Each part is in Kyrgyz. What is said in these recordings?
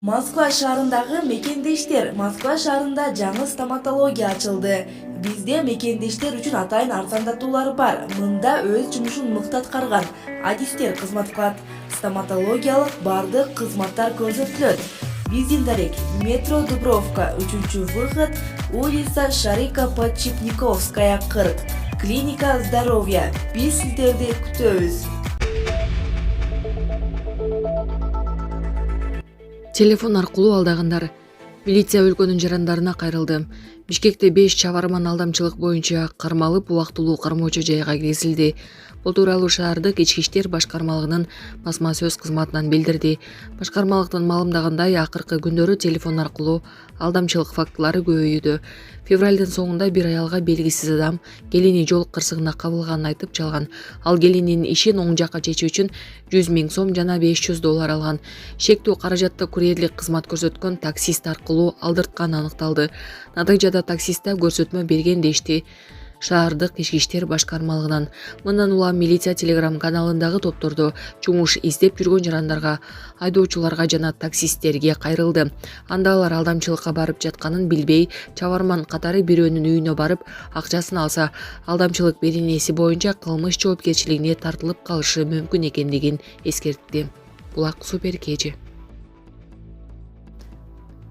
Москва шаарындагы мекендештер. Москва шаарында жаңы стоматология ачылды. Бизде мекендештер үчүн атайын арзандатуулар бар. Мында өз жумушун мыкты аткарган адистер кызмат кылат. Стоматологиялык бардык кызматтар көрсөтүлөт. Визиндарек, метро Дубровка, 3-выход, улица Шарика Подчипниковская, 40. Клиника здоровья. Биз сиздерди күтөбүз. Телефон аркылуу алдагандар. Милиция өлкөнүн жарандарына кайрылды. Бишкекте 5 чабарман алдамчылык боюнча кармалып убактылуу кармоочу жайга киргизилди. Бул тууралуу шаардык ички иштер башкармалыгынын басма сөз кызматынан билдирди. Башкармалыктын маалымдагандай, акыркы күндөрү телефон аркылуу алдамчылык фактылары көбөйүүдө. Февралдын соңунда бир аялга белгисиз адам келини жол кырсыгына кабылганын айтып жалган. Ал келинин ишин оң жакка чечүү үчүн 100 000 сом жана $500 алган. Шектүү каражатты курьерлик кызмат көрсөткөн таксист аркылуу алдыртканы аныкталды. Натыйжада таксистте көрсөтмө берген дешти шаардык ички иштер башкармалыгынан. Мындан улам милиция телеграм каналындагы топтордо жумуш издеп жүргөн жарандарга, айдоочуларга жана таксисттерге кайрылды. Анда алар алдамчылыкка барып жатканын билбей, чабарман катары бирөөнүн үйүнө барып акчасын алса, алдамчылык беренеси боюнча кылмыш жоопкерчилигине тартылып калышы мүмкүн экендигин эскертти. Булак супер кечи.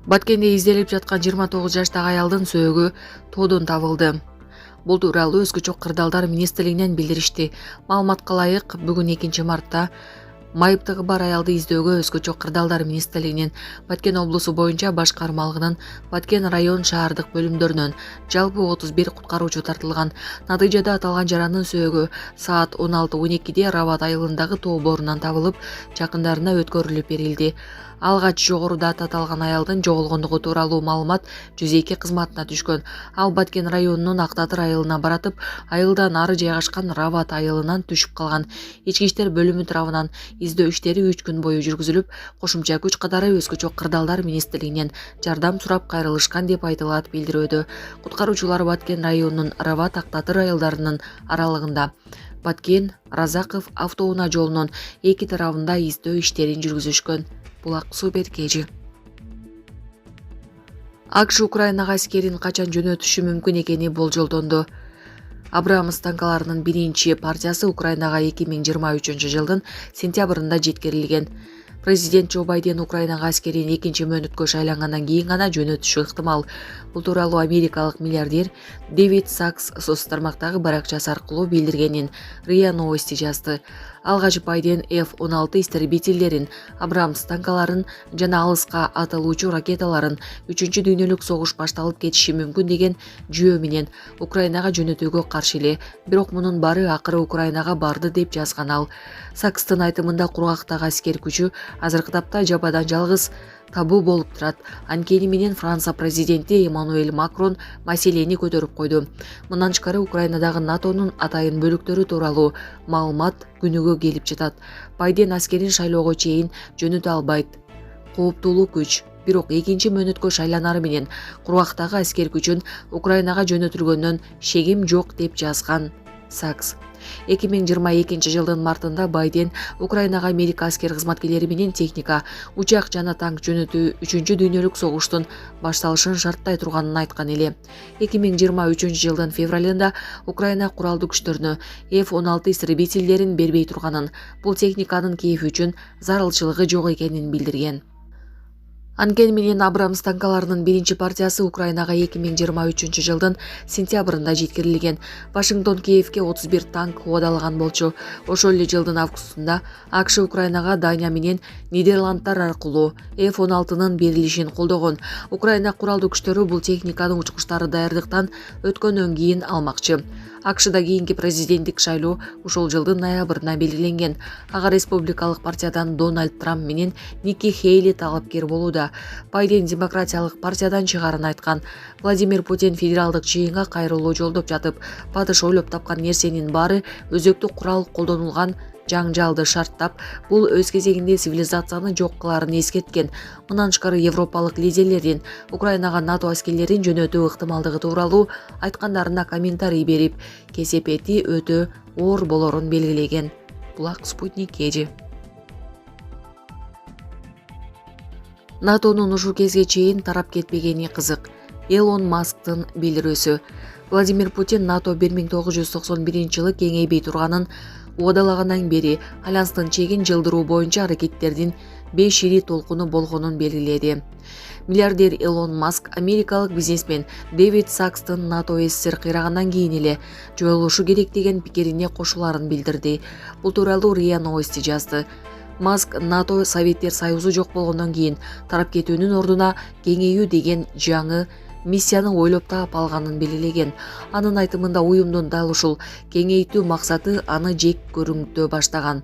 Баткенде изделип жаткан 29 жаштагы аялдын сөөгү тоодон табылды. Бул тууралуу Өзгөчө кырдаалдар министрлигинен билдиришти. Маалыматка ылайык, бүгүн 2 мартта майыптыгы бар аялды издөөгө Өзгөчө кырдаалдар министрлигинин Баткен облусу боюнча башкармалыгынын Баткен район шаардык бөлүмдөрүнөн жалпы 31 куткаруучу тартылган. Натыйжада аталган жарандын сөөгү саат 16:12 Рават айылындагы тоо борунан табылып, жакындарына өткөрүлүп берилди. Алгач жогоруда аталган аялдын жоголгондугу тууралуу маалымат 102 кызматына түшкөн. Ал Баткен районунун Актатыр айылына баратып, айылдан ары жайгашкан Рават айылынан түшүп калган. Ички иштер бөлүмү тарабынан издөө иштери 3 күн бою жүргүзүлүп, кошумча күч катары Өзгөчө кырдаалдар министрлигинен жардам сурап кайрылышкан деп айтылат билдирүүдө. Куткаруучулар Баткен районунун Рават Актатыр айылдарынын аралыгында Баткен Разаков автоунаа жолунун эки тарабында издөө иштерин жүргүзүшкөн. Булак супер кечи. АКШ Украинага аскерин качан жөнөтүшү мүмкүн экени болжолдонду. Абрамс танкаларынын биринчи партиясы Украинага 2023 жылдын сентябрында жеткирилген. Президент Джо Байден Украинага аскерин 2 мөөнөткө шайлангандан кийин гана жөнөтүшү ыктымал. Бул тууралуу америкалык миллиардер Дэвид Сакс соц тармактагы баракчасы аркылуу билдиргенин РИА Новости жазды. Алгач Байден F-16 истребительдерин, Абрамс танкаларын жана алыска атылуучу ракеталарын 3-дүйнөлүк согуш башталып кетиши мүмкүн деген жүйө менен Украинага жөнөтүүгө каршы эле, бирок мунун баары акыры Украинага барды деп жазган ал. Сакстын айтымында кургактагы аскер күчү азыркы тапта жападан жалгыз табуу болуп турат. Анткени менен Франция президенти Эммануэль Макрон маселени көтөрүп койду. Мындан тышкары Украинадагы НАТОнун атайын бөлүктөрү тууралуу маалымат күнүгө келип жатат. Байден аскерин шайлоого чейин жөнөтө албайт. Кооптуулуу күч. Бирок 2 мөөнөткө шайланары менен кургактагы аскер күчүн Украинага жөнөтүлгөндөн шегим жок деп жазган Сакс. 2022 жылдын мартында Байден Украинага Америка аскер кызматкерлери менен техника, учак жана танк жөнөтүү 3-дүйнөлүк согуштун башталышын шарттай турганын айткан эле. 2023 жылдын февралында Украина куралдуу күчтөрүнө F-16 истребительдерин бербей турганын, бул техниканын Киев үчүн зарылчылыгы жок экенин билдирген. Анткени менен Абрамс танкаларынын биринчи партиясы Украинага 2023 жылдын сентябрында жеткирилген. Вашингтон Киевке 31 танк коодалаган болчу. Ошол эле жылдын августунда АКШ Украинага Дания менен Нидерландтар аркылуу F-16-нын берилишин колдогон. Украина куралдуу күчтөрү бул техниканы учкучтары даярдыктан өткөндөн кийин алмакчы. АКШда кийинки президенттик шайлоо ушул жылдын ноябрына белгиленген. Ага республикалык партиядан Дональд Трамп менен Ники Хейли талапкер болууда. Байден демократиялык партиядан чыгарын айткан. Владимир Путин федералдык жыйынга кайрылуу жолдоп жатып, Патыш ойлоп тапкан нерсенин баары өзөктүк курал колдонулган жаңжалды шарттап, бул өз кезегинде цивилизацияны жок кыларын эскерткен. Мындан тышкары европалык лидерлердин Украинага НАТО аскерлерин жөнөтүү ыктымалдыгы тууралуу айткандарына комментарий берип, кесепети өтө оор болорун белгилеген. Булак Спутник кежи. НАТОнун ушул кезге чейин тарап кетпегени кызык. Элон Масктын билдирүүсү. Владимир Путин НАТО 1991-жылы кеңейбей турганын угадалагандан бери альянстын чегин жылдыруу боюнча аракеттердин 5 ири толкуну болгонун белгиледи. Миллиардер Элон Маск америкалык бизнесмен Дэвид Сакстын НАТО СССР кыйрагандан кийин эле жоюлушу керек деген пикирине кошуларын билдирди. Бул тууралуу РИА Новости жазды. Маск НАТО Советтер Союзу жок болгондон кийин тарап кетүүнүн ордуна кеңейүү деген жаңы миссияны ойлоп таап алганын белгилеген. Анын айтымында уюмдун дал ушул кеңейтүү максаты аны жек көрүнтө баштаган.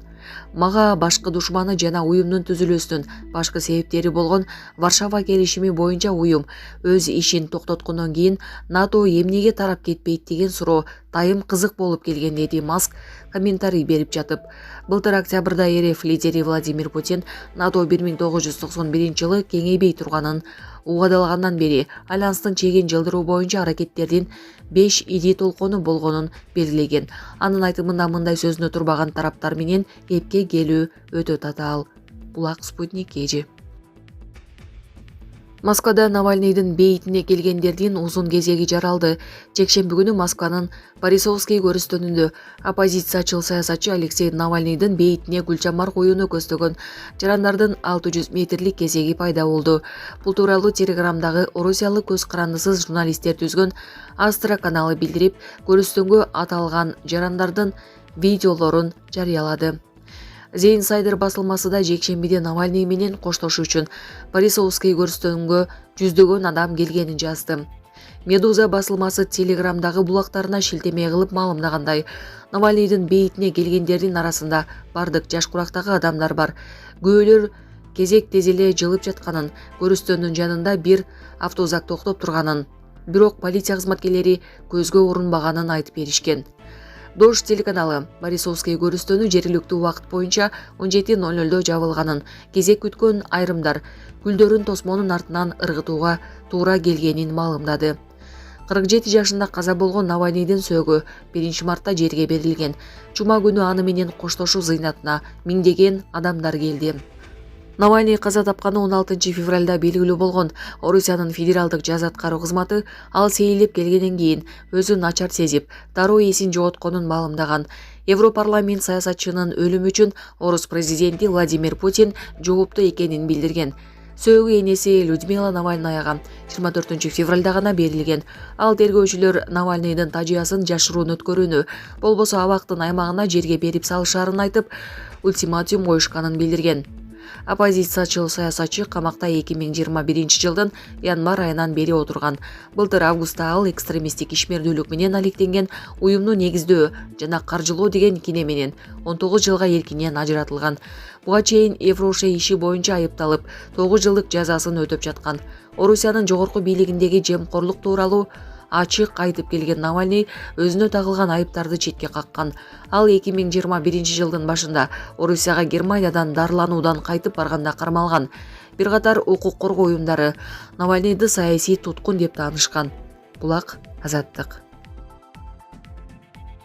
Мага башкы душманы жана уюмдун түзүлүүсүнүн башкы себептери болгон Варшава келишими боюнча уюм өз ишин токтоткондон кийин НАТО эмнеге тарап кетпейт деген суроо дайым кызык болуп келген, деди Маск комментарий берип жатып. Былтыр октябрда РФ лидери Владимир Путин НАТО 1991-жылы кеңейбей турганын угадалагандан бери альянстын чегин жылдыруу боюнча аракеттердин 5 ири толкону болгонун белгилеген. Анын айтымында мындай сөзүнө турбаган тараптар менен эпке келүү өтө татаал. Булак Спутник Кежи. Москвада Навальныйдын бейитине келгендердин узун кезеги жаралды. Жекшемби күнү Москванын Борисовский көрүстөнүндө оппозициячыл саясатчы Алексей Навальныйдын бейитине гүлчамар коюуну көздөгөн жарандардын 600 метрлик кезеги пайда болду. Бул тууралуу Телеграмдагы орусиялык көз карандысыз журналисттер түзгөн Астра каналы билдирип, көрүстөнгө аталган жарандардын видеолорун жарыялады. The Insider басылмасы да жекшембиде Навальный менен коштошуу үчүн Борисовский көрүстөнгө жүздөгөн адам келгенин жазды. Медуза басылмасы Телеграмдагы булактарына шилтеме кылып маалымдагандай, Навальныйдын бейитине келгендердин арасында бардык жаш курактагы адамдар бар. Көөлөр кезек тез эле жылып жатканын, көрүстөндүн жанында бир автозак токтоп турганын, бирок полиция кызматкерлери көзгө урунбаганын айтып беришкен. Дождь телеканалы Борисовский көрүстөнү жергиликтүү убакыт боюнча 17:00 жабылганын, кезек күткөн айрымдар гүлдөрүн тосмонун артынан ыргытууга туура келгенин маалымдады. 47 жашында каза болгон Навальныйдын сөөгү 1 мартта жерге берилген. Жума күнү аны менен коштошуу зыйнатына миңдеген адамдар келди. Навальный каза тапканы 16 февралда белгилүү болгон. Орусиянын федералдык жаза аткаруу кызматы ал сейилип келгенден кийин өзүн начар сезип, дароо эсин жоготконун маалымдаган. Европарламент саясатчынын өлүмү үчүн Орус президенти Владимир Путин жооптуу экенин билдирген. Сөөгү энеси Людмила Навальнаяга 24 февралда гана берилген. Ал тергөөчүлөр Навальныйдын тажыясын жашыруун өткөрүүнү, болбосо абактын аймагына жерге берип салышарын айтып, ультиматум коюшканын билдирген. Оппозициячыл саясатчы камакта 2021 жылдын январь айынан бери отурган. Былтыр августта ал экстремисттик ишмердүүлүк менен алектенген уюмду негиздөө жана каржылоо деген кине менен 19 жылга эркинен ажыратылган. Буга чейин Евроше иши боюнча айыпталып, 9 жылдык жазасын өтөп жаткан. Орусиянын жогорку бийлигиндеги жемкорлук тууралуу ачык айтып келген Навальный өзүнө тагылган айыптарды четке каккан. Ал 2021 жылдын башында Орусияга Германиядан дарылануудан кайтып барганда кармалган. Бир катар укук коргоо уюмдары Навальныйды саясий туткун деп таанышкан. Булак Азаттык.